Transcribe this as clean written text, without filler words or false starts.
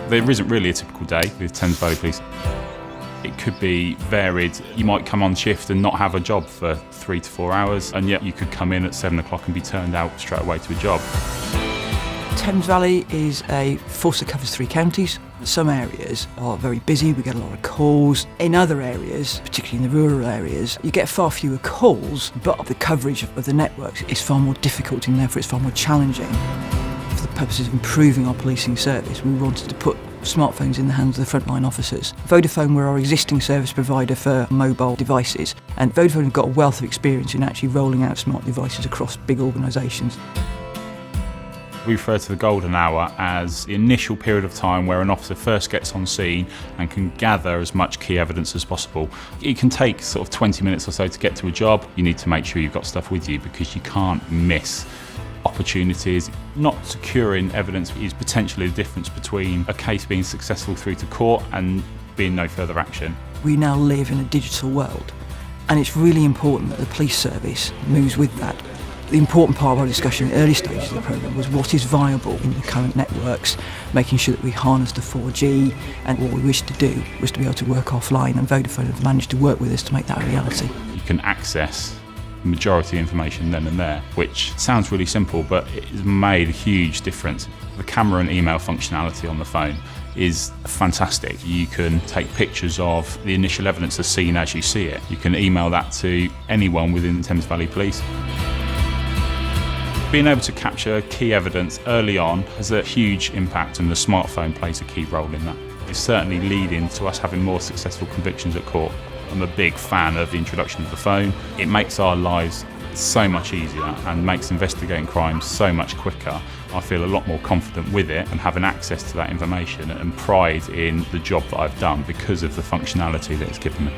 There isn't really a typical day with Thames Valley Police. It could be varied. You might come on shift and not have a job for 3 to 4 hours, and yet you could come in at 7 o'clock and be turned out straight away to a job. Thames Valley is a force that covers 3 counties. Some areas are very busy, we get a lot of calls. In other areas, particularly in the rural areas, you get far fewer calls, but the coverage of the networks is far more difficult and therefore it's far more challenging. For the purposes of improving our policing service, we wanted to put smartphones in the hands of the frontline officers. Vodafone were our existing service provider for mobile devices, and Vodafone have got a wealth of experience in actually rolling out smart devices across big organisations. We refer to the golden hour as the initial period of time where an officer first gets on scene and can gather as much key evidence as possible. It can take sort of 20 minutes or so to get to a job. You need to make sure you've got stuff with you because you can't miss opportunities. Not securing evidence is potentially the difference between a case being successful through to court and being no further action. We now live in a digital world, and it's really important that the police service moves with that. The important part of our discussion in the early stages of the programme was what is viable in the current networks, making sure that we harness the 4G, and what we wished to do was to be able to work offline, and Vodafone have managed to work with us to make that a reality. You can access the majority of information then and there, which sounds really simple, but it has made a huge difference. The camera and email functionality on the phone is fantastic. You can take pictures of the initial evidence as seen as you see it. You can email that to anyone within Thames Valley Police. Being able to capture key evidence early on has a huge impact, and the smartphone plays a key role in that. It's certainly leading to us having more successful convictions at court. I'm a big fan of the introduction of the phone. It makes our lives so much easier and makes investigating crimes so much quicker. I feel a lot more confident with it and having access to that information and pride in the job that I've done because of the functionality that it's given me.